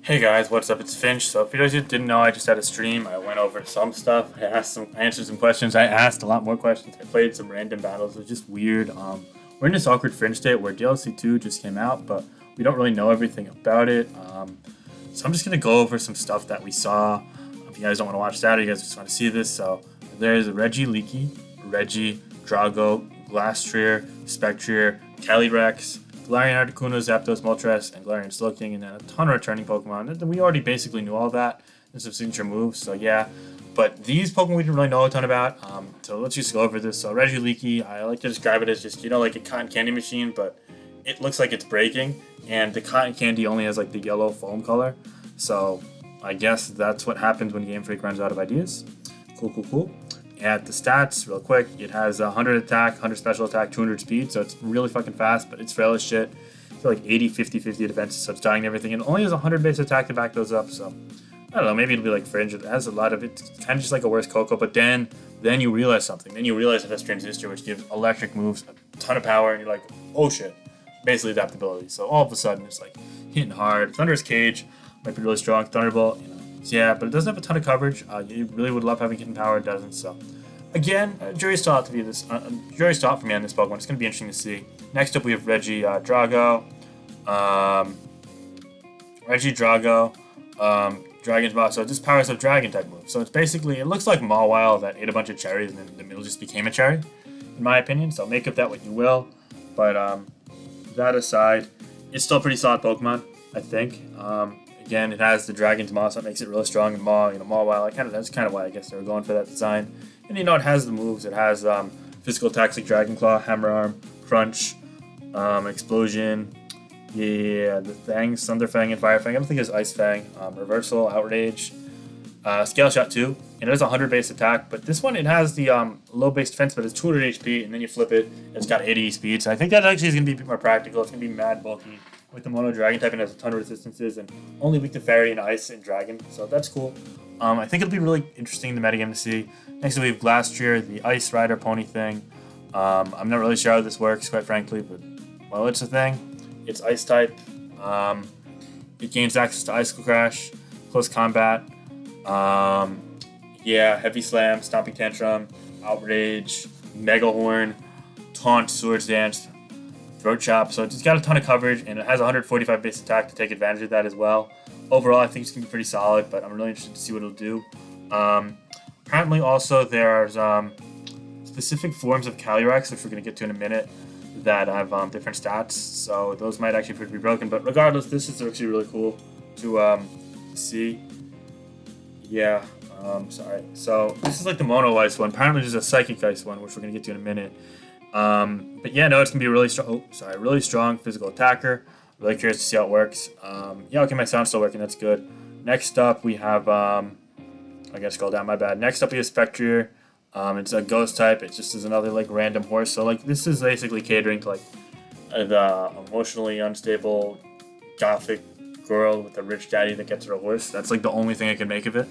Hey guys, what's up? It's Finch. So if you guys didn't know, I just had a stream. I went over some stuff. I answered some questions. I asked a lot more questions. I played some random battles. It was just weird. We're in this awkward Fringe state where DLC 2 just came out, but we don't really know everything about it. So I'm just gonna go over some stuff that we saw. If you guys don't want to watch that, or you guys just want to see this. So there's Reggie Leaky, Reggie, Drago, Glastrier, Spectrier, Calyrex, Galarian Articuno, Zapdos, Moltres, and Galarian Slowking, and then a ton of returning Pokemon. And we already basically knew all that in some signature moves, so yeah. But these Pokemon we didn't really know a ton about, so let's just go over this. So Reggie Leaky, I like to describe it as just, like a cotton candy machine, but it looks like it's breaking, and the cotton candy only has like the yellow foam color. So I guess that's what happens when Game Freak runs out of ideas. Cool. At the stats, real quick, it has 100 attack, 100 special attack, 200 speed, so it's really fucking fast, but it's frail as shit. It's like 80, 50, 50 defense, so it's dying and everything. And it only has 100 base attack to back those up, so I don't know, maybe it'll be like Fringe. It has a lot of, it's kind of just like a worse Coco, but then you realize something. Then you realize it has Transistor, which gives electric moves a ton of power, and you're like, oh shit. Basically adaptability. So all of a sudden, it's like hitting hard. Thunderous Cage might be really strong. Thunderbolt, so yeah, but it doesn't have a ton of coverage. You really would love having hidden power, it doesn't. So again, jury's still out to be this. Jury's still out for me on this Pokemon. It's going to be interesting to see. Next up, we have Reggie Drago. Dragon's Boss. So it just powers up Dragon type moves. So it's basically, it looks like Mawile that ate a bunch of cherries and then the middle just became a cherry, in my opinion. So make of that what you will. But that aside, it's still a pretty solid Pokemon, I think. Again, it has the Dragon's Maw, so it makes it really strong. And Mawile, that's kind of why I guess they were going for that design. And it has the moves. It has physical attacks like Dragon Claw, Hammer Arm, Crunch, Explosion. Yeah, the Fangs, Thunder Fang, and Fire Fang. I don't think it's Ice Fang. Reversal, Outrage, Scale Shot 2. And it has 100 base attack, but this one, it has the low base defense, but it's 200 HP, and then you flip it, and it's got 80 speed. So I think that actually is going to be more practical. It's going to be mad bulky with the Mono Dragon type, and has a ton of resistances, and only weak to Fairy and Ice and Dragon. So that's cool. I think it'll be really interesting in the metagame to see. Next we have Glastrier, the Ice Rider Pony thing. I'm not really sure how this works, quite frankly, but well, it's a thing. It's Ice type. It gains access to Icicle Crash, Close Combat. Heavy Slam, Stomping Tantrum, Outrage, Mega Horn, Taunt, Swords Dance, Throat Chop. So it's got a ton of coverage, and it has 145 base attack to take advantage of that as well. Overall, I think it's going to be pretty solid, but I'm really interested to see what it'll do. Apparently, also, there's specific forms of Calyrex, which we're going to get to in a minute, that have different stats. So those might actually prove to be broken. But regardless, this is actually really cool to see. Yeah, sorry. So this is like the Mono Ice one. Apparently, there's a Psychic Ice one, which we're going to get to in a minute. But yeah, no, it's going to be a really strong, really strong physical attacker. Really curious to see how it works. Okay, my sound's still working. That's good. Next up, we have, I gotta scroll down, my bad. Next up, we have Spectrier. It's a ghost type. It just is another, like, random horse. So, like, this is basically catering to, like, the emotionally unstable gothic girl with a rich daddy that gets her a horse. That's, like, the only thing I can make of it.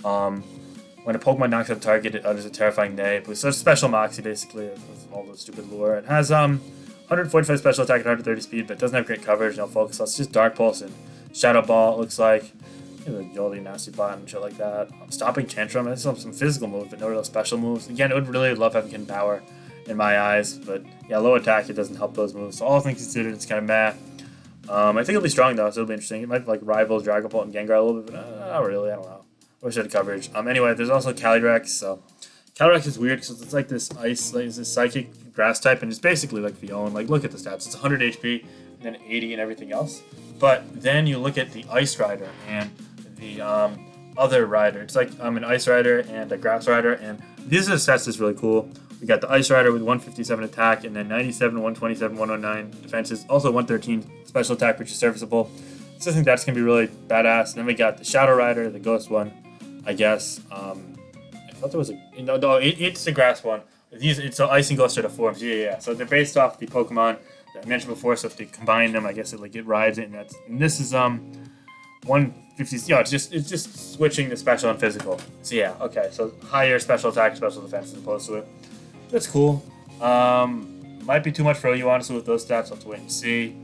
When a Pokemon knocks out a target, it utters a terrifying neigh. But it's a special Moxie, basically, with all the stupid lore. It has, 145 special attack and 130 speed, but it doesn't have great coverage, no focus. So it's just Dark Pulse and Shadow Ball, it looks like. The Jolly Nasty Bot and shit like that. Stopping Tantrum, it's some physical moves, but no real special moves. Again, it would really love having hidden power in my eyes, but yeah, low attack, it doesn't help those moves. So all things considered, it's kind of meh. I think it'll be strong though, so it'll be interesting. It might like rival Dragapult and Gengar a little bit, but not really, I don't know. I wish I had coverage. Anyway, there's also Calyrex, so Calyrex is weird because it's like this ice, like this psychic grass type, and it's basically like Fion. Like, look at the stats. It's 100 HP, and then 80 and everything else. But then you look at the Ice Rider and the other rider. It's like an Ice Rider and a Grass Rider, and these are the stats that's really cool. We got the Ice Rider with 157 attack, and then 97, 127, 109 defenses. Also 113 special attack, which is serviceable. So I think that's going to be really badass. And then we got the Shadow Rider, the Ghost one, I guess. I thought there was it's the Grass one. It's so Ice and Ghost are the forms. Yeah. So they're based off the Pokemon that I mentioned before. So if they combine them, I guess it rides it. And this is 150. It's just switching the special and physical. So yeah, okay. So higher special attack, special defense as opposed to it. That's cool. Might be too much for you honestly with those stats. I'll have to wait and see.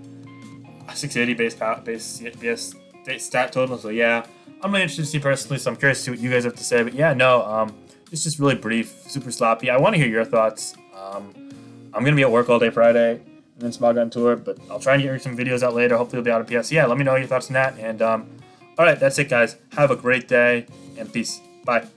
680 base stat total. So yeah, I'm really interested to see personally. So I'm curious to see what you guys have to say. But yeah, no, it's just really brief, super sloppy. I want to hear your thoughts. I'm gonna be at work all day Friday and then Smog on tour, but I'll try and get some videos out later. Hopefully, it'll be out on PS. Yeah, let me know your thoughts on that. And all right, that's it, guys. Have a great day and peace. Bye.